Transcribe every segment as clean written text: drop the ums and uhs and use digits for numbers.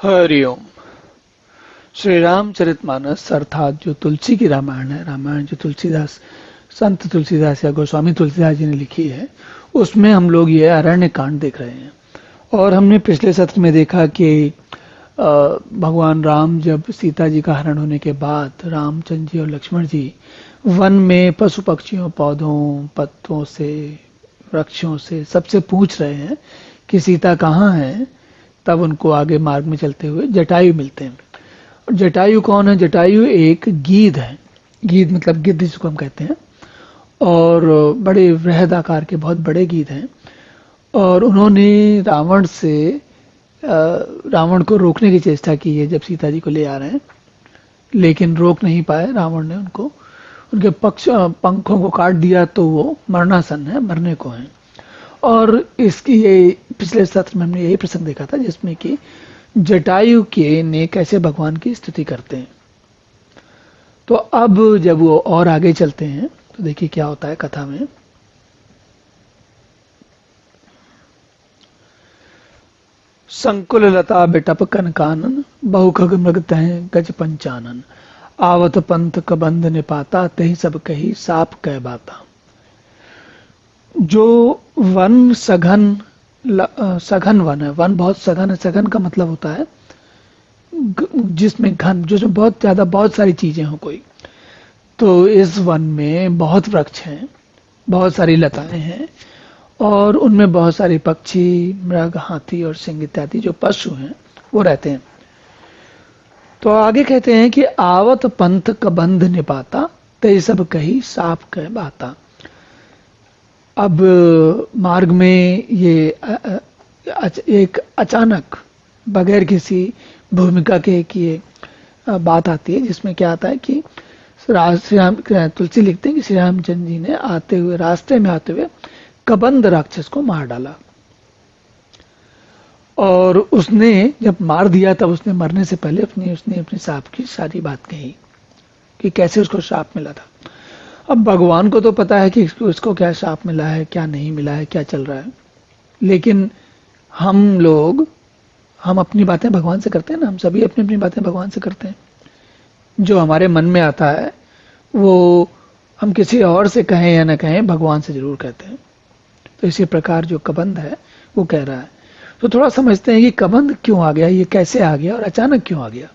हरिओम। श्री रामचरितमानस अर्थात जो तुलसी की रामायण है, रामायण जो तुलसीदास, संत तुलसीदास या गोस्वामी तुलसीदास जी ने लिखी है, उसमें हम लोग ये अरण्य कांड देख रहे हैं। और हमने पिछले सत्र में देखा कि भगवान राम जब सीता जी का हरण होने के बाद रामचंद्र जी और लक्ष्मण जी वन में पशु पक्षियों, पौधों, पत्तों से, वृक्षों से सबसे पूछ रहे हैं कि सीता कहाँ है। तब उनको आगे मार्ग में चलते हुए जटायु मिलते हैं। और जटायु कौन है? जटायु एक गीध है। गीध मतलब गिद्ध जिसको हम कहते हैं, और बड़े वृहद आकार के बहुत बड़े गीध हैं। और उन्होंने रावण को रोकने की चेष्टा की है जब सीता जी को ले आ रहे हैं, लेकिन रोक नहीं पाए। रावण ने उनके पंखों को काट दिया, तो वो मरणासन है, मरने को है। और इसकी ये पिछले सत्र में हमने यही प्रसंग देखा था जिसमें कि जटायु के ने कैसे भगवान की स्तुति करते हैं। तो अब जब वो और आगे चलते हैं तो देखिए क्या होता है कथा में। संकुल लता बिटप कनकानन, बहुखग मृग तह गज पंचानन, आवत पंथ कबंध निपाता, तही सब कही साप कह बाता। जो वन सघन वन है, वन बहुत सघन है। सघन का मतलब होता है जिसमें घन, जिसमें बहुत सारी चीजें हो कोई। तो इस वन में बहुत वृक्ष हैं, बहुत सारी लताएं हैं, और उनमें बहुत सारे पक्षी, मृग, हाथी और सिंह इत्यादि जो पशु हैं वो रहते हैं। तो आगे कहते हैं कि आवत पंथ कबंध निपाता, ते सब कही साप कह बाता। अब मार्ग में ये एक अचानक बगैर किसी भूमिका के कि बात आती है, जिसमें क्या आता है कि श्री राम तुलसी लिखते हैं कि श्री रामचंद्र जी ने रास्ते में आते हुए कबंध राक्षस को मार डाला। और उसने जब मार दिया तब उसने मरने से पहले उसने अपने सांप की सारी बात कही कि कैसे उसको श्राप मिला था। अब भगवान को तो पता है कि इसको क्या श्राप मिला है, क्या नहीं मिला है, क्या चल रहा है, लेकिन हम अपनी बातें भगवान से करते हैं ना। हम सभी अपनी अपनी बातें भगवान से करते हैं। जो हमारे मन में आता है वो हम किसी और से कहें या न कहें, भगवान से जरूर कहते हैं। तो इसी प्रकार जो कबंध है वो कह रहा है। तो थोड़ा समझते हैं कि कबंध क्यों आ गया, ये कैसे आ गया और अचानक क्यों आ गया।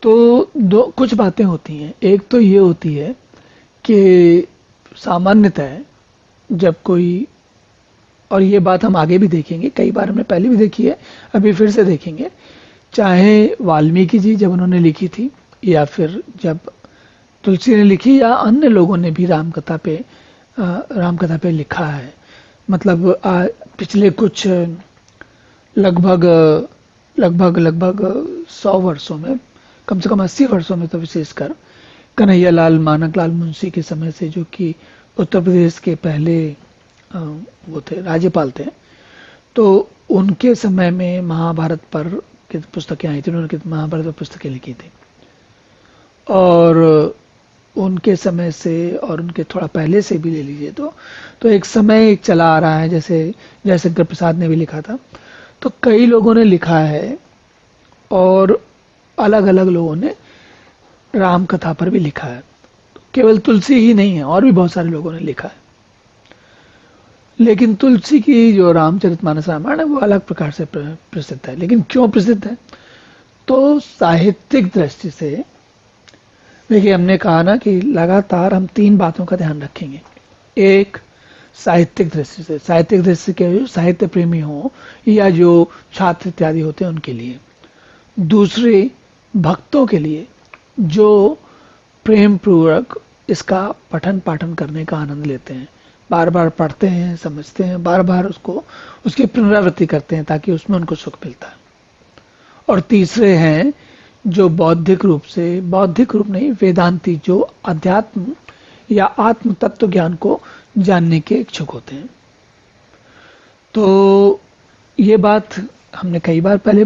तो कुछ बातें होती हैं। एक तो ये होती है कि सामान्यतः जब कोई, और ये बात हम आगे भी देखेंगे, कई बार हमने पहले भी देखी है, अभी फिर से देखेंगे, चाहे वाल्मीकि जी जब उन्होंने लिखी थी, या फिर जब तुलसी ने लिखी, या अन्य लोगों ने भी रामकथा पे लिखा है। मतलब पिछले कुछ लगभग 100 वर्षों में, कम से कम 80 वर्षों में, तो विशेषकर कन्हैयालाल मानकलाल मुंशी के समय से, जो कि उत्तर प्रदेश के पहले वो थे, राज्यपाल थे, तो उनके समय में महाभारत पर की पुस्तकें आई थी। उन्होंने महाभारत पर पुस्तकें लिखी थी। और उनके समय से और उनके थोड़ा पहले से भी ले लीजिए तो एक समय चला आ रहा है, जैसे जयशंकर प्रसाद ने भी लिखा था। तो कई लोगों ने लिखा है, और अलग अलग लोगों ने राम कथा पर भी लिखा है। केवल तुलसी ही नहीं है, और भी बहुत सारे लोगों ने लिखा है। लेकिन तुलसी की जो रामचरितमानस रामायण है वो अलग प्रकार से प्रसिद्ध है। लेकिन क्यों प्रसिद्ध है? तो साहित्यिक दृष्टि से देखिए, हमने कहा ना कि लगातार हम 3 बातों का ध्यान रखेंगे। एक, साहित्यिक दृष्टि से, साहित्यिक दृष्टि के जो साहित्य प्रेमी हो या जो छात्र इत्यादि होते हैं उनके लिए। दूसरे, भक्तों के लिए जो प्रेम पूर्वक इसका पठन पाठन करने का आनंद लेते हैं, बार बार पढ़ते हैं, समझते हैं, बार बार उसकी पुनरावृत्ति करते हैं, ताकि उसमें उनको सुख मिलता है। और तीसरे हैं जो बौद्धिक रूप नहीं, वेदांती, जो अध्यात्म या आत्म तत्व ज्ञान को जानने के इच्छुक होते हैं। तो ये बात हमने कई बार पहले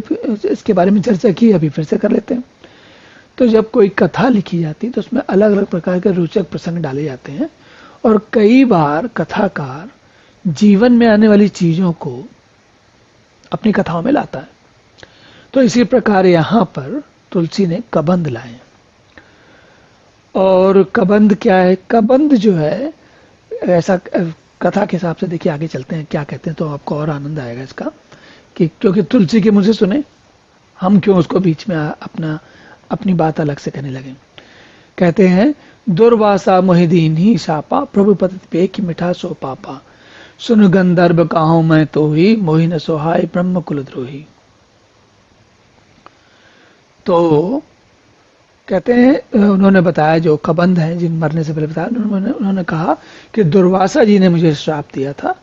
इसके बारे में चर्चा की, अभी फिर से कर लेते हैं। तो जब कोई कथा लिखी जाती है तो उसमें अलग अलग प्रकार के रोचक प्रसंग डाले जाते हैं, और कई बार कथाकार जीवन में आने वाली चीजों को अपनी कथाओं में लाता है। तो इसी प्रकार यहाँ पर तुलसी ने कबंध लाए। और कबंध क्या है? कबंध जो है ऐसा कथा के हिसाब से देखिए, आगे चलते हैं क्या कहते हैं तो आपको और आनंद आएगा इसका, कि क्योंकि तुलसी के मुझे सुने, हम क्यों उसको बीच में अपनी बात अलग से कहने लगे। कहते हैं, दुर्वासा मोहिदीन ही शापा, प्रभु पति पे की मिठा सो पापा, सुन गंधर्व काहू मैं तो ही, मोहि न सोहाय ब्रह्म कुलद्रोही। तो कहते हैं, उन्होंने बताया, जो कबंध हैं जिन मरने से पहले बताया, उन्होंने कहा कि दुर्वासा जी ने मुझे श्राप दिया था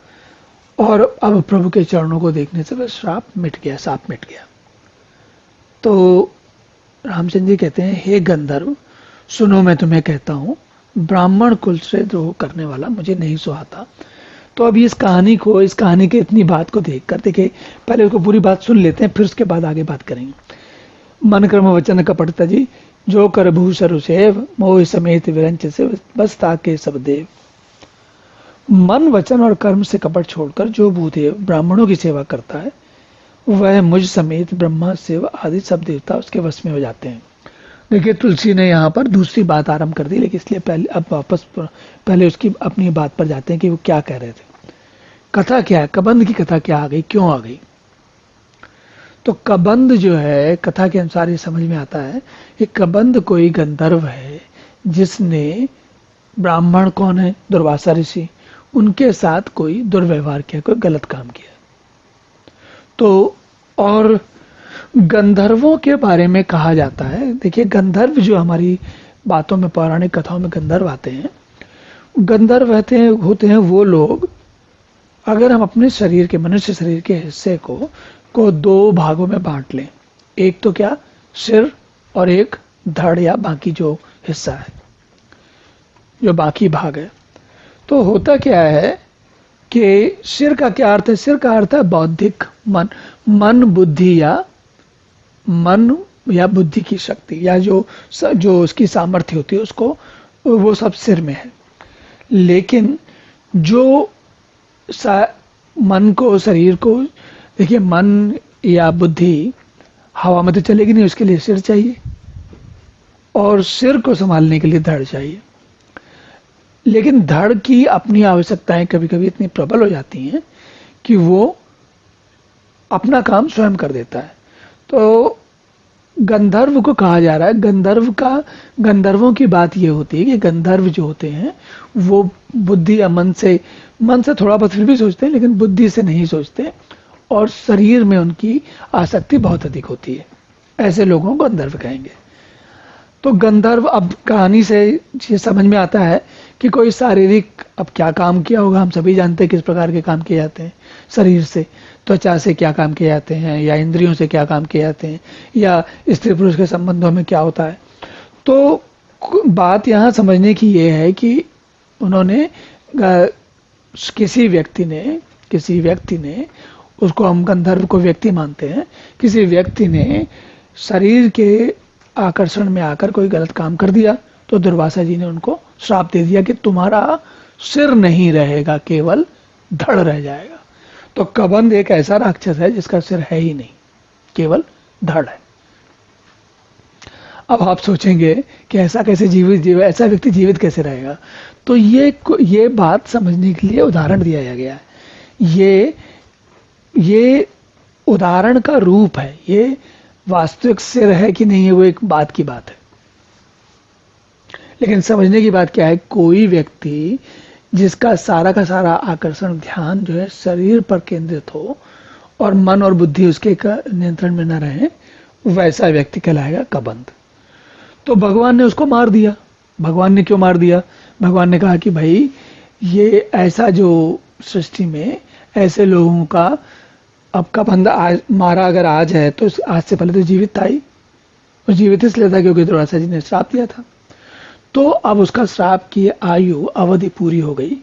और अब प्रभु के चरणों को देखने से वह श्राप मिट गया, साप मिट गया। तो रामचंद्र जी कहते हैं, हे गंधर्व सुनो, मैं तुम्हें कहता हूं, ब्राह्मण कुल से द्रोह करने वाला मुझे नहीं सुहाता। तो अब इस कहानी के इतनी बात को देख कर, देखिए पहले उसको पूरी बात सुन लेते हैं, फिर उसके बाद आगे बात करेंगे। मन कर्म वचन कपटता जी, जो कर भूषरु सेव, मोह समेत विरंच से बस ताके सब देव। मन वचन और कर्म से कपट छोड़कर जो भूदेव ब्राह्मणों की सेवा करता है, वह मुझ समेत ब्रह्मा शिव आदि सब देवता उसके वश में हो जाते हैं। देखिए तुलसी ने यहाँ पर दूसरी बात आरंभ कर दी, लेकिन इसलिए पहले अब वापस पहले उसकी अपनी बात पर जाते हैं कि वो क्या कह रहे थे। कथा क्या है, कबंध की कथा क्या आ गई, क्यों आ गई। तो कबंध जो है, कथा के अनुसार ये समझ में आता है कि कबंध कोई गंधर्व है जिसने, ब्राह्मण कौन है, दुर्वासा ऋषि, उनके साथ कोई दुर्व्यवहार किया, कोई गलत काम किया। तो और गंधर्वों के बारे में कहा जाता है, देखिए गंधर्व जो हमारी बातों में, पौराणिक कथाओं में गंधर्व आते हैं, गंधर्व होते हैं वो लोग, अगर हम अपने शरीर के, मनुष्य शरीर के हिस्से को दो भागों में बांट लें, एक तो क्या, सिर, और एक धड़ या बाकी जो हिस्सा है, जो बाकी भाग है। तो होता क्या है कि सिर का क्या अर्थ है, सिर का अर्थ है बौद्धिक मन बुद्धि की शक्ति, या जो उसकी सामर्थ्य होती है, उसको वो सब सिर में है। लेकिन जो मन को, शरीर को, देखिए मन या बुद्धि हवा में तो चलेगी नहीं, उसके लिए सिर चाहिए, और सिर को संभालने के लिए धड़ चाहिए। लेकिन धड़ की अपनी आवश्यकताएं कभी कभी इतनी प्रबल हो जाती हैं कि वो अपना काम स्वयं कर देता है। तो गंधर्व को कहा जा रहा है, गंधर्वों की बात ये होती है कि गंधर्व जो होते हैं वो बुद्धि या मन से थोड़ा बहुत फिर भी सोचते हैं, लेकिन बुद्धि से नहीं सोचते, और शरीर में उनकी आसक्ति बहुत अधिक होती है। ऐसे लोगों को गंधर्व कहेंगे। तो गंधर्व, अब कहानी से ये समझ में आता है कि कोई शारीरिक, अब क्या काम किया होगा, हम सभी जानते हैं किस प्रकार के काम किए जाते हैं शरीर से, त्वचा से क्या काम किए जाते हैं, या इंद्रियों से क्या काम किए जाते हैं, या स्त्री पुरुष के संबंधों में क्या होता है। तो बात यहाँ समझने की ये है कि उन्होंने, किसी व्यक्ति ने, उसको हम गंधर्व को व्यक्ति मानते हैं, किसी व्यक्ति ने शरीर के आकर्षण में आकर कोई गलत काम कर दिया, तो दुर्वासा जी ने उनको श्राप दे दिया कि तुम्हारा सिर नहीं रहेगा, केवल धड़ रह जाएगा। तो कबंध एक ऐसा राक्षस है जिसका सिर है ही नहीं, केवल धड़ है। अब आप सोचेंगे कि ऐसा कैसे ऐसा व्यक्ति जीवित कैसे रहेगा। तो ये बात समझने के लिए उदाहरण दिया गया है। ये उदाहरण का रूप है, ये वास्तविक सिर है कि नहीं है वो एक बात की बात है। लेकिन समझने की बात क्या है, कोई व्यक्ति जिसका सारा का सारा आकर्षण, ध्यान जो है शरीर पर केंद्रित हो, और मन और बुद्धि उसके नियंत्रण में न रहे, वैसा व्यक्ति कहलाएगा कबंध। तो भगवान ने उसको मार दिया। भगवान ने क्यों मार दिया? भगवान ने कहा कि भाई ये ऐसा, जो सृष्टि में ऐसे लोगों का, अब कबंध मारा अगर आज है तो आज से पहले तो जीवित था ही, और जीवित इसलिए था क्योंकि दुर्वासा जी ने श्राप दिया था। तो अब उसका श्राप की आयु अवधि पूरी हो गई,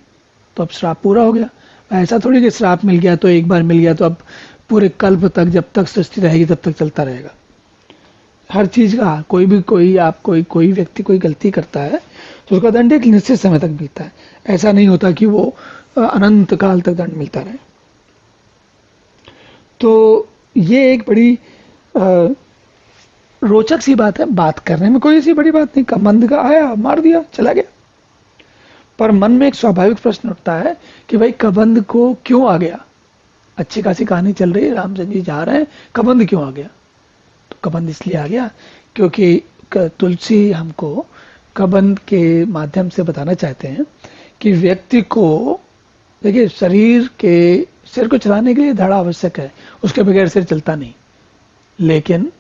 तो अब श्राप पूरा हो गया। ऐसा थोड़ी कि श्राप मिल गया तो एक बार मिल गया तो अब पूरे कल्प तक, जब तक सृष्टि रहेगी तब तक चलता रहेगा। हर चीज का कोई व्यक्ति कोई गलती करता है तो उसका दंड एक निश्चित समय तक मिलता है। ऐसा नहीं होता कि वो अनंत काल तक दंड मिलता रहे। तो ये एक बड़ी रोचक सी बात है, बात करने में कोई ऐसी बड़ी बात नहीं। कबंध का आया, मार दिया, चला गया। पर मन में एक स्वाभाविक प्रश्न उठता है कि भाई कबंध को क्यों आ गया? अच्छी खासी कहानी चल रही है, रामचंद्र जी जा रहे हैं, कबंध क्यों आ गया? तो कबंध इसलिए आ गया क्योंकि तुलसी हमको कबंध के माध्यम से बताना चाहते हैं कि व्यक्ति को, देखिए, शरीर के सिर को चलाने के लिए धड़ आवश्यक है, उसके बगैर सिर चलता नहीं। लेकिन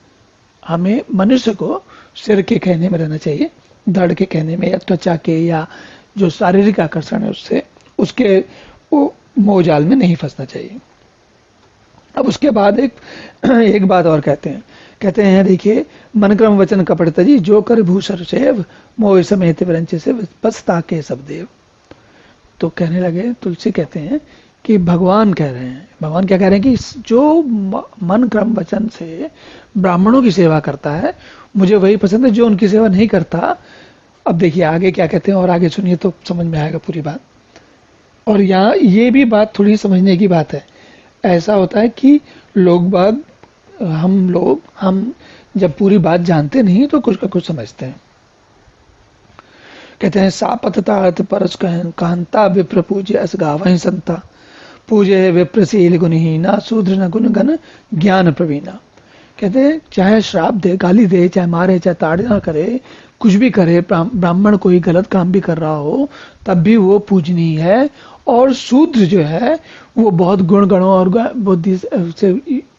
हमें मनुष्य को सिर के कहने में रहना चाहिए, धड़ के कहने में, या त्वचा के, या जो शारीरिक आकर्षण है उससे, उसके वो मोहजाल में नहीं फंसना चाहिए। अब उसके बाद एक बात और कहते हैं देखिए, मन क्रम वचन कपट तजी, जो कर भूषर सेव, मोह समेत विरंचे से पछता के सब देव। तो कहने लगे, तुलसी कहते हैं कि भगवान कह रहे हैं, भगवान क्या कह रहे हैं कि जो मन क्रम वचन से ब्राह्मणों की सेवा करता है, मुझे वही पसंद है। जो उनकी सेवा नहीं करता, अब देखिए आगे क्या कहते हैं, और आगे सुनिए तो समझ में आएगा पूरी बात। और यहाँ ये भी बात थोड़ी समझने की बात है। ऐसा होता है कि हम जब पूरी बात जानते नहीं तो कुछ का कुछ समझते हैं। कहते हैं, सापतता अर्थ परस कहता विप्र पूज्य अस गावहि संता, पूजे विप्रशील गुणहीना, शूद्र न गुण गण ज्ञान प्रवीणा। कहते हैं, चाहे श्राप दे, गाली दे, चाहे मारे, चाहे ताड़ना करे, कुछ भी करे, ब्राह्मण कोई गलत काम भी कर रहा हो, तब भी वो पूजनीय है। और शूद्र जो है वो बहुत गुण गणों और बुद्धि से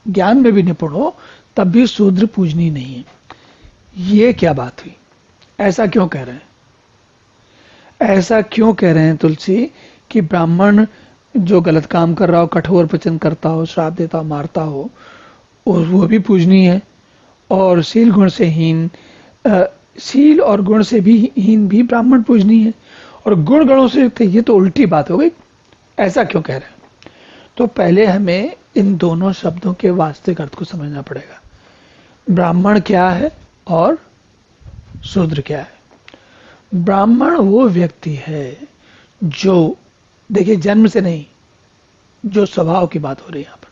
ज्ञान में भी निपुण हो, तब भी शूद्र पूजनीय नहीं है। ये क्या बात हुई? ऐसा क्यों कह रहे हैं? ऐसा क्यों कह रहे हैं तुलसी कि ब्राह्मण जो गलत काम कर रहा हो, कठोर वचन करता हो, श्राप देता हो, मारता हो, और वो भी पूजनीय है, और शील गुण से हीन, शील और गुण से भी हीन भी ब्राह्मण पूजनीय है, और गुण गणों से युक्त है? ये तो उल्टी बात हो गई। ऐसा क्यों कह रहे हैं? तो पहले हमें इन दोनों शब्दों के वास्तविक अर्थ को समझना पड़ेगा। ब्राह्मण क्या है और शूद्र क्या है? ब्राह्मण वो व्यक्ति है जो, देखिए, जन्म से नहीं, जो स्वभाव की बात हो रही है यहाँ पर।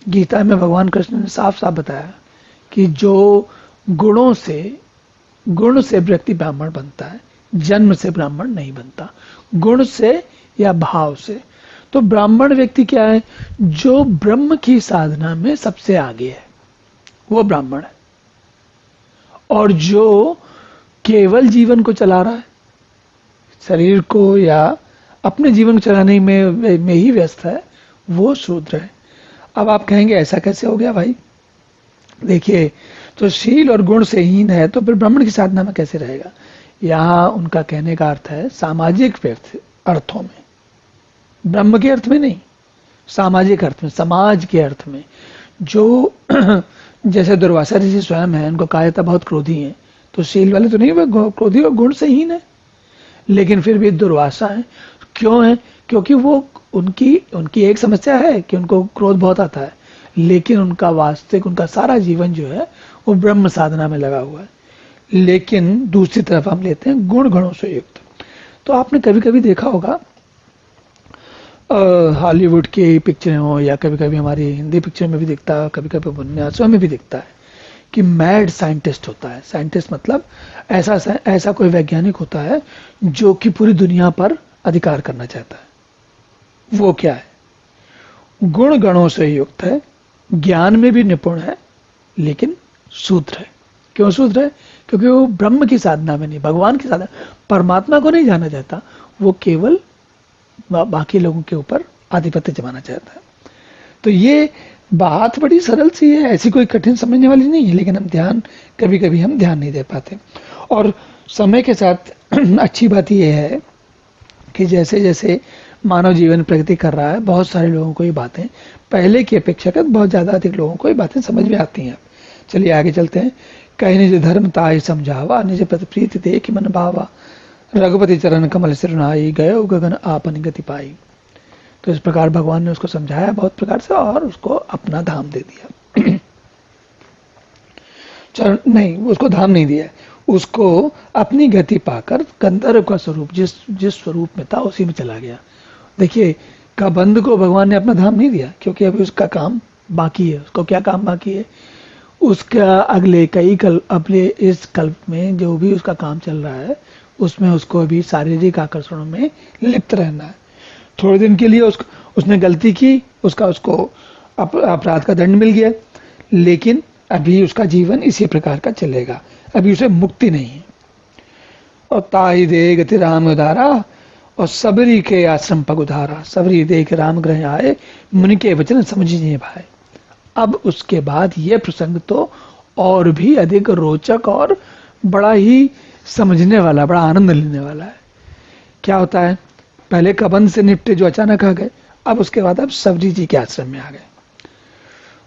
गीता में भगवान कृष्ण ने साफ साफ बताया कि जो गुण से व्यक्ति ब्राह्मण बनता है, जन्म से ब्राह्मण नहीं बनता, गुण से या भाव से। तो ब्राह्मण व्यक्ति क्या है? जो ब्रह्म की साधना में सबसे आगे है, वो ब्राह्मण है। और जो केवल जीवन को चला रहा है, शरीर को या अपने जीवन को चलाने में ही व्यस्त है, वो शूद्र है। अब आप कहेंगे, ऐसा कैसे हो गया भाई? देखिए, तो शील और गुण से हीन है, तो फिर ब्राह्मण की साधना में कैसे रहेगा? यहाँ उनका कहने का अर्थ है सामाजिक अर्थों में, ब्रह्म के अर्थ में नहीं, सामाजिक अर्थ में, समाज के अर्थ में। जो जैसे दुर्वासा ऋषि स्वयं है, उनको कहा जाता बहुत क्रोधी है, तो शील वाले तो नहीं, वो क्रोधी और गुण से हीन है, लेकिन फिर भी दुर्वासा है। क्यों है? क्योंकि वो उनकी एक समस्या है कि उनको क्रोध बहुत आता है, लेकिन उनका सारा जीवन जो है वो ब्रह्म साधना में लगा हुआ है। लेकिन दूसरी तरफ हम लेते हैं गुण गणों से युक्त। तो आपने कभी कभी देखा होगा, हॉलीवुड की पिक्चरें हो, या कभी कभी हमारी हिंदी पिक्चर में भी दिखता है, कभी कभी उपन्यासों में भी दिखता है कि मैड साइंटिस्ट होता है। साइंटिस्ट मतलब ऐसा कोई वैज्ञानिक होता है जो कि पूरी दुनिया पर अधिकार करना चाहता है। वो क्या है? गुण गणों से युक्त है, ज्ञान में भी निपुण है, लेकिन शूद्र है। क्यों शूद्र है? क्योंकि वो ब्रह्म की साधना में नहीं, भगवान की साधना, परमात्मा को नहीं जाना चाहता, वो केवल बाकी लोगों के ऊपर आधिपत्य जमाना चाहता है। तो ये बात बड़ी सरल सी है, ऐसी कोई कठिन समझने वाली नहीं है, लेकिन कभी कभी हम ध्यान नहीं दे पाते। और समय के साथ अच्छी बात यह है कि जैसे जैसे मानव जीवन प्रगति कर रहा है, बहुत सारे लोगों को ये बातें पहले की अपेक्षा बहुत ज्यादा अधिक लोगों को ये बातें समझ में आती हैं। चलिए आगे चलते हैं। कहीं निज धर्म ताई समझावा, निज प्रति प्रीति देख मन भावा, रघुपति चरण कमल सिरनाई, गयो गगन आपन गति पाई। तो इस प्रकार भगवान ने उसको समझाया बहुत प्रकार से, और उसको अपना धाम दे दिया। चरण नहीं, उसको धाम नहीं दिया, उसको अपनी गति पाकर गंधर्व का स्वरूप जिस स्वरूप में था उसी में चला गया। देखिए, कबंध को भगवान ने अपना धाम नहीं दिया, क्योंकि अभी उसका काम बाकी है। उसको क्या काम बाकी है? उसका अगले कई कल्प, अपने इस कल्प में जो भी उसका काम चल रहा है उसमें उसको अभी शारीरिक आकर्षणों में लिप्त रहना है। थोड़े दिन के लिए उसने गलती की, उसको अपराध का दंड मिल गया, लेकिन अभी उसका जीवन इसी प्रकार का चलेगा, अभी उसे मुक्ति नहीं है। और ताई दे गति राम उधारा, और सबरी के आश्रम पग उधारा। सबरी दे के राम ग्रह आए, मुनि के वचन समझिए भाई। अब उसके बाद ये प्रसंग तो और भी अधिक रोचक और बड़ा ही समझने वाला, बड़ा आनंद लेने वाला है। क्या होता है? पहले कबंध से निपटे जो अचानक आ गए, अब उसके बाद अब सबरी जी के आश्रम में आ गए।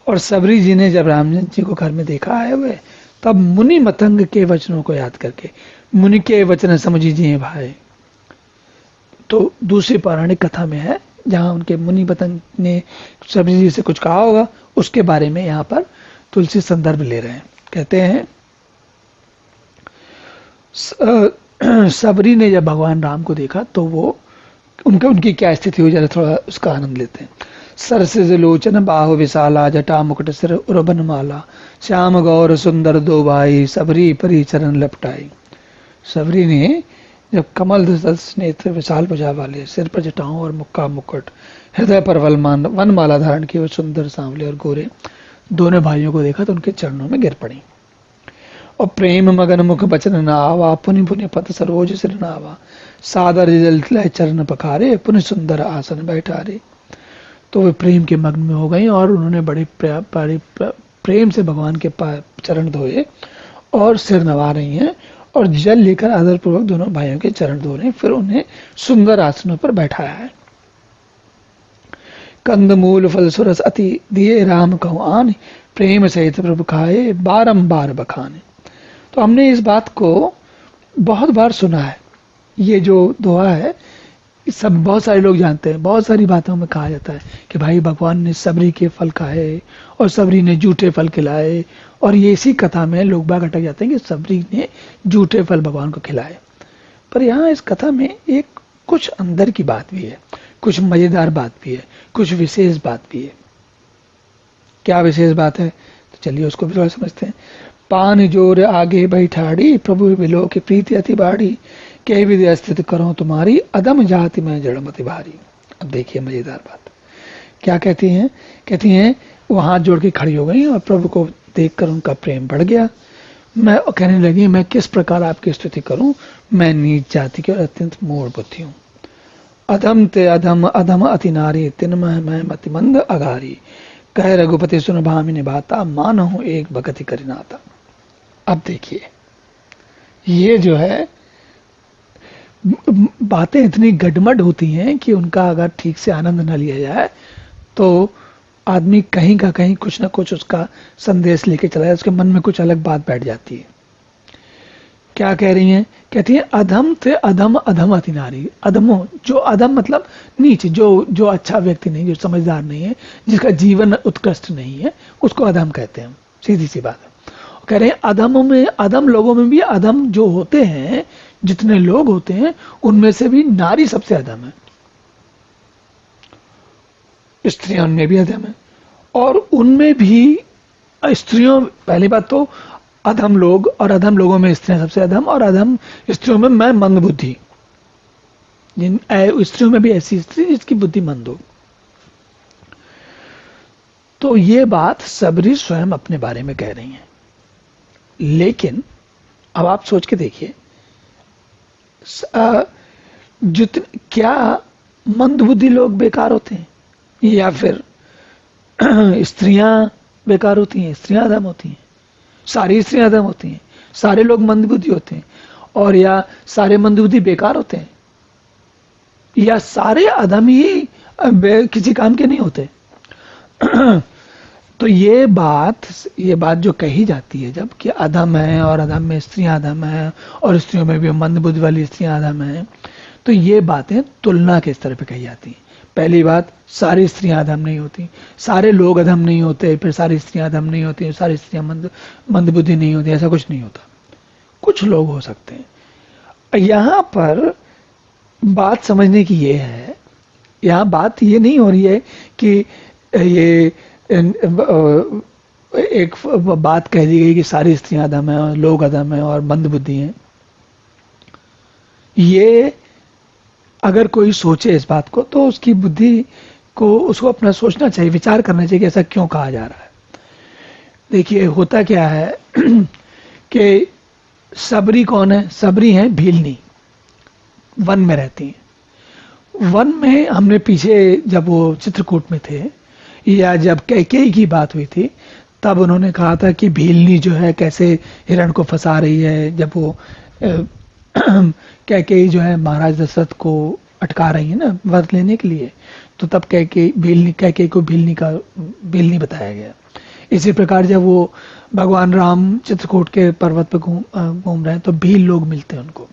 और सबरी जी ने जब रामचंद्र जी को घर में देखा है हुए, तब मुनि मतंग के वचनों को याद करके, मुनि के वचन समझिए भाई, तो दूसरी पौराणिक कथा में है जहां उनके मुनि मतंग ने सबरी जी से कुछ कहा होगा, उसके बारे में यहाँ पर तुलसी संदर्भ ले रहे हैं। कहते हैं सबरी ने जब भगवान राम को देखा तो वो उनकी क्या स्थिति हुई, जरा थोड़ा उसका आनंद लेते हैं। सरसिज लोचन बाहु विशाला, जटा मुकुट सिर उर्बन माला, श्याम गौर सुंदर दो भाई, सबरी परी चरण लपटाई। सबरी ने जब कमल नेत्र विशाल भुजा वाले, सिर पर जटाओं और मुक्का मुकुट, हृदय पर वन माला धारण किए, सुंदर सांवले और गोरे दोनों भाइयों को देखा तो उनके चरणों में गिर पड़ी। और प्रेम मगन मुख बचन न आवा, पुनि पुनि पत सरोज सिर नावा, सादर जल चरण पखारे, पुनि सुंदर आसन बैठारे। तो वे प्रेम के मग्न में हो गई और उन्होंने बड़े प्रेम से भगवान के चरण धोए और सिर नवा रही हैं और जल लेकर आदरपूर्वक दोनों भाइयों के चरण धो रहे हैं। फिर उन्हें सुंदर आसनों पर बैठाया है। कंद मूल फल सुरस अति दिए, राम कहूँ आन, प्रेम सहित प्रभु खाए, बारंबार बखाने। तो हमने इस बात को बहुत बार सुना है। ये जो दोहा है सब बहुत सारे लोग जानते हैं। बहुत सारी बातों में कहा जाता है कि भाई भगवान ने सबरी के फल खाए और सबरी ने जूठे फल खिलाए, और ये इसी कथा में लोग बाग अटक जाते हैं कि सबरी ने जूठे फल भगवान को खिलाए। पर यहाँ इस कथा में एक कुछ अंदर की बात भी है, कुछ मजेदार बात भी है, कुछ विशेष बात भी है। क्या विशेष बात है? तो चलिए उसको भी थोड़ा समझते हैं। पान जोर आगे बैठाड़ी, प्रभु बिलो की प्रीति अति बाड़ी, कह विधि स्थित करो तुम्हारी, अदम जाति में जड़मति भारी। अब देखिए मजेदार बात क्या कहती हैं। कहती हैं वो हाथ जोड़ के खड़ी हो गई और प्रभु को देखकर उनका प्रेम बढ़ गया। मैं कहने लगी, मैं किस प्रकार आपकी स्तुति करूं, मैं नीच जाति की और अत्यंत मूढ़ बुद्धि हूं। अधम ते अधम अधम अति नारी, तिन्मय मैं मति मंद अगारी, कह रघुपति सुन भामी निभाता, मान हूं एक भगति करिनाता। अब देखिए ये जो है बातें इतनी गडमड होती हैं कि उनका अगर ठीक से आनंद न लिया जाए तो आदमी कहीं का कहीं कुछ ना कुछ उसका संदेश लेके चला जाए, उसके मन में कुछ अलग बात बैठ जाती है। क्या कह रही हैं? कहती है अधम थे अधम अधम अति नारी। अधमो, जो अधम मतलब नीच, जो अच्छा व्यक्ति नहीं, जो समझदार नहीं है, जिसका जीवन उत्कृष्ट नहीं है, उसको अधम कहते हैं। सीधी सी बात है। कह रहे हैं अधम लोगों में भी अधम जो होते हैं, जितने लोग होते हैं उनमें से भी नारी सबसे अधम है। स्त्रियां उनमें भी अधम है, और उनमें भी स्त्रियों, पहली बात तो अधम लोग, और अधम लोगों में स्त्रियां सबसे अधम, और अधम स्त्रियों में मैं मंद बुद्धि। जिन स्त्रियों में भी ऐसी स्त्री जिसकी बुद्धि मंद हो। तो ये बात सबरी स्वयं अपने बारे में कह रही हैं। लेकिन अब आप सोच के देखिए, क्या मंदबुद्धि लोग बेकार होते हैं, या फिर स्त्रियां बेकार होती हैं? स्त्रियां अधम होती हैं? सारी स्त्रियां अधम होती हैं? सारे लोग मंदबुद्धि होते हैं? और या सारे मंदबुद्धि बेकार होते हैं? या सारे अधम ही किसी काम के नहीं होते? तो ये बात जो कही जाती है जब कि अधम है, और अधम में स्त्रियां अधम है, और स्त्रियों में भी मंदबुद्धि वाली स्त्रियां अधम है, तो ये बातें तुलना के स्तर पे कही जाती हैं। पहली बात, सारी स्त्रियां अधम नहीं होती, सारे लोग अधम नहीं होते, फिर सारी स्त्रियां अधम नहीं होती, सारी स्त्रियां मंदबुद्धि नहीं होती, ऐसा कुछ नहीं होता। कुछ लोग हो सकते हैं। यहां पर बात समझने की ये है, यहाँ बात ये नहीं हो रही है कि ये एक बात कह दी गई कि सारी स्त्रियां अधम है और लोग अधम है और मंदबुद्धि हैं। ये अगर कोई सोचे इस बात को तो उसकी बुद्धि को उसको अपना सोचना चाहिए, विचार करना चाहिए कि ऐसा क्यों कहा जा रहा है। देखिए होता क्या है कि सबरी कौन है? सबरी है भीलनी, वन में रहती हैं। वन में हमने पीछे जब वो चित्रकूट में थे या जब कैकेयी की बात हुई थी तब उन्होंने कहा था कि भीलनी जो है कैसे हिरण को फंसा रही है। जब वो कैकेयी जो है महाराज दशरथ को अटका रही है ना वर लेने के लिए, तो तब कैकेयी को भीलनी बताया गया। इसी प्रकार जब वो भगवान राम चित्रकूट के पर्वत पर घूम रहे हैं तो भील लोग मिलते हैं उनको।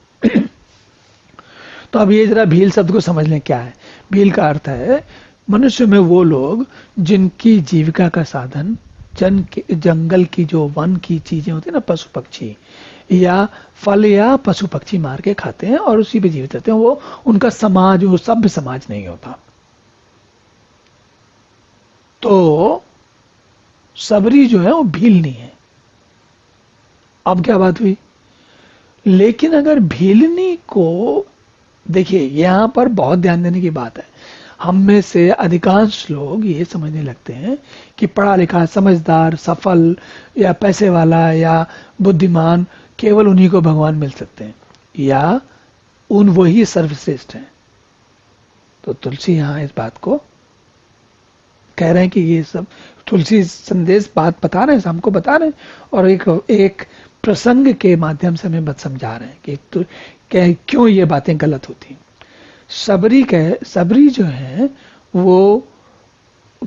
तो अब ये जरा भील शब्द को समझ लें क्या है। भील का अर्थ है मनुष्य में वो लोग जिनकी जीविका का साधन जंगल की जो वन की चीजें होती है ना, पशु पक्षी या फल या पशु पक्षी मार के खाते हैं और उसी पे जीवित रहते हैं, वो उनका समाज, वो सभ्य समाज नहीं होता। तो सबरी जो है वो भीलनी है। अब क्या बात हुई? लेकिन अगर भीलनी को देखिए, यहां पर बहुत ध्यान देने की बात है। हम में से अधिकांश लोग ये समझने लगते हैं कि पढ़ा लिखा, समझदार, सफल या पैसे वाला या बुद्धिमान केवल उन्हीं को भगवान मिल सकते हैं या वही सर्वश्रेष्ठ हैं। तो तुलसी यहां इस बात को कह रहे हैं कि ये सब तुलसी संदेश बात बता रहे हैं, हमको बता रहे हैं और एक प्रसंग के माध्यम से हमें समझा रहे हैं कि क्यों ये बातें गलत होती। सबरी जो है वो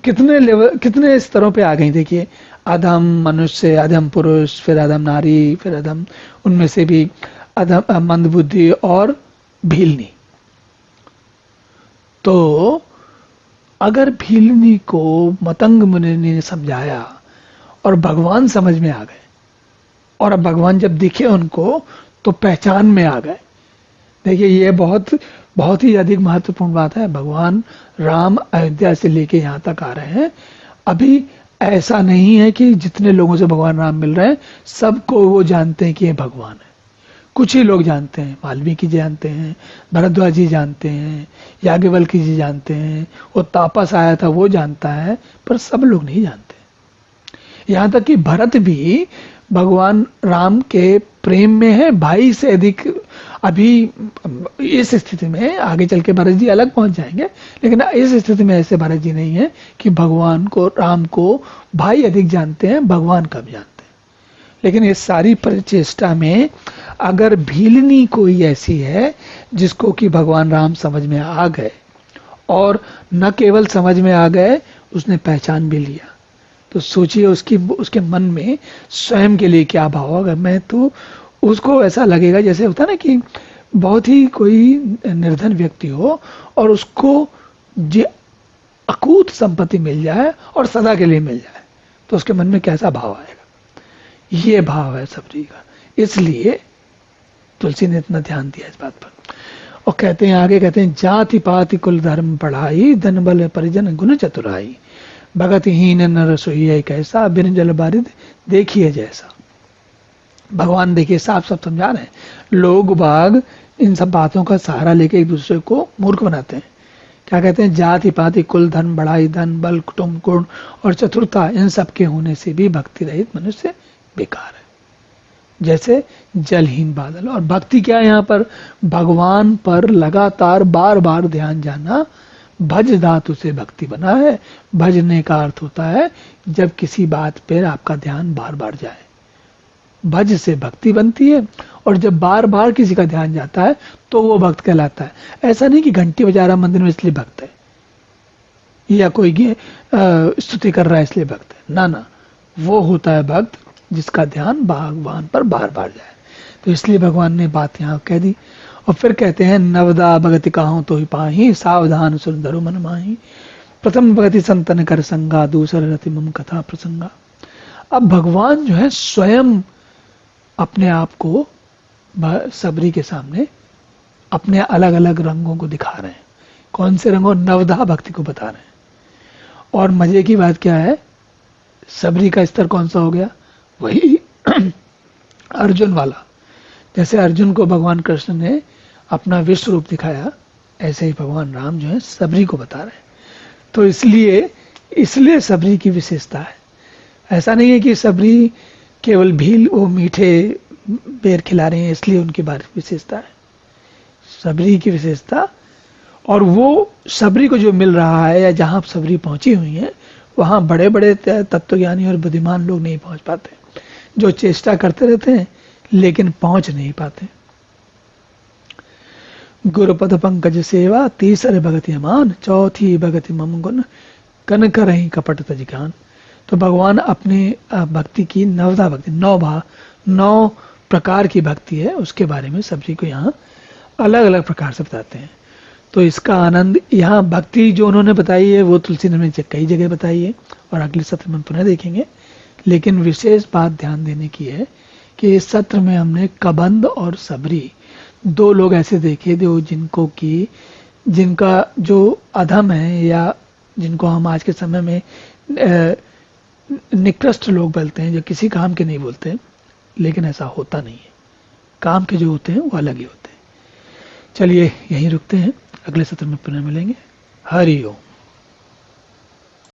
कितने स्तरों पे आ गई। देखिए, अधम मनुष्य, अधम पुरुष, फिर अधम नारी, फिर अधम, उनमें से भी अधम मंदबुद्धि और भीलनी। तो अगर भीलनी को मतंग मुनि ने समझाया और भगवान समझ में आ गए और अब भगवान जब दिखे उनको तो पहचान में आ गए। देखिए, ये बहुत ही अधिक महत्वपूर्ण बात है। भगवान राम अयोध्या से लेके यहाँ तक आ रहे हैं। अभी ऐसा नहीं है कि जितने लोगों से भगवान राम मिल रहे हैं सबको वो जानते हैं कि ये भगवान है। कुछ ही लोग जानते हैं, वाल्मीकि जी जानते हैं, भरद्वाज जी जानते हैं, याज्ञवल्क्य जी जानते हैं, वो तापस आया था वो जानता है, पर सब लोग नहीं जानते। यहाँ तक कि भरत भी भगवान राम के प्रेम में है, भाई से अधिक। अभी इस स्थिति में आगे चल के भरत जी अलग पहुंच जाएंगे, लेकिन इस स्थिति में ऐसे भरत जी नहीं है कि भगवान को, राम को भाई अधिक जानते हैं, भगवान कम जानते हैं। लेकिन इस सारी प्रचेष्टा में अगर भीलनी कोई ऐसी है जिसको कि भगवान राम समझ में आ गए और न केवल समझ में आ गए, उसने पहचान भी लिया, तो सोचिए उसके मन में स्वयं के लिए क्या भाव होगा। मैं तो उसको ऐसा लगेगा जैसे होता है ना कि बहुत ही कोई निर्धन व्यक्ति हो और उसको जो अकूत संपत्ति मिल जाए और सदा के लिए मिल जाए, तो उसके मन में कैसा भाव आएगा। ये भाव है सबरी का। इसलिए तुलसी ने इतना ध्यान दिया इस बात पर। और कहते हैं, आगे कहते हैं, जाति पाति कुल धर्म पढ़ाई, धन बल परिजन गुण चतुराई, भगत हीन नर सोई कैसा, बिन जल बारिद देखिए जैसा। भगवान देखिए साफ साफ समझा रहे हैं। लोग बाग इन सब बातों का सहारा लेके एक दूसरे को मूर्ख बनाते हैं। क्या कहते हैं? जाति पाति कुल धन बढ़ाई, धन बल कुटुंब गुण और चतुरता, इन सब के होने से भी भक्ति रहित मनुष्य बेकार है, जैसे जलहीन बादल। और भक्ति क्या है यहाँ पर? भगवान पर लगातार बार बार ध्यान जाना। भज धातु से भक्ति बना है। भजने का अर्थ होता है जब किसी बात पर आपका ध्यान बार बार जाए, भज से भक्ति बनती है। और जब बार बार किसी का ध्यान जाता है तो वो भक्त कहलाता है। ऐसा नहीं कि घंटी बजा रहा मंदिर में इसलिए भक्त है, या कोई स्तुति कर रहा है इसलिए भक्त है। ना ना, वो होता है भक्त जिसका ध्यान भगवान पर बार बार जाए। तो इसलिए भगवान ने बात यहाँ कह दी। और फिर कहते हैं, नवदा भगति काहू तो ही पाही, सावधान सुंदरु मन माही, प्रथम भगति संतन कर संगा, दूसर रति मम कथा प्रसंगा। अब भगवान जो है स्वयं अपने आप को सबरी के सामने अपने अलग अलग रंगों को दिखा रहे हैं कौन से रंगों? नवधा भक्ति को बता रहे हैं। और मजे की बात क्या है, सबरी का स्तर कौन सा हो गया? वही अर्जुन वाला। जैसे अर्जुन को भगवान कृष्ण ने अपना विश्व रूप दिखाया, ऐसे ही भगवान राम जो है सबरी को बता रहे हैं। तो इसलिए सबरी की विशेषता है। ऐसा नहीं है कि सबरी केवल भील वो मीठे बेर खिला रहे हैं इसलिए उनकी बात विशेषता है। सबरी की विशेषता, और वो सबरी को जो मिल रहा है या जहां सबरी पहुंची हुई है, वहां बड़े बड़े तत्वज्ञानी और बुद्धिमान लोग नहीं पहुंच पाते, जो चेष्टा करते रहते हैं लेकिन पहुंच नहीं पाते। गुरुपद पंकज सेवा तीसरे भगति अमान, चौथी भगति मम गुण कन करहीं कपट तज ज्ञान। तो भगवान अपने भक्ति की नवधा भक्ति, 9 प्रकार की भक्ति है, उसके बारे में सभी को यहाँ अलग अलग प्रकार से बताते हैं। तो इसका आनंद, यहाँ भक्ति जो उन्होंने बताई है वो तुलसी ने कई जगह बताई है और अगले सत्र में पुनः देखेंगे। लेकिन विशेष बात ध्यान देने की है कि इस सत्र में हमने कबंध और सबरी 2 लोग ऐसे देखे जो जिनका जो अधम है या जिनको हम आज के समय में निकृष्ट लोग बोलते हैं, जो किसी काम के नहीं बोलते, लेकिन ऐसा होता नहीं है। काम के जो होते हैं वो अलग ही होते हैं। चलिए यहीं रुकते हैं, अगले सत्र में पुनः मिलेंगे। हरि ओम।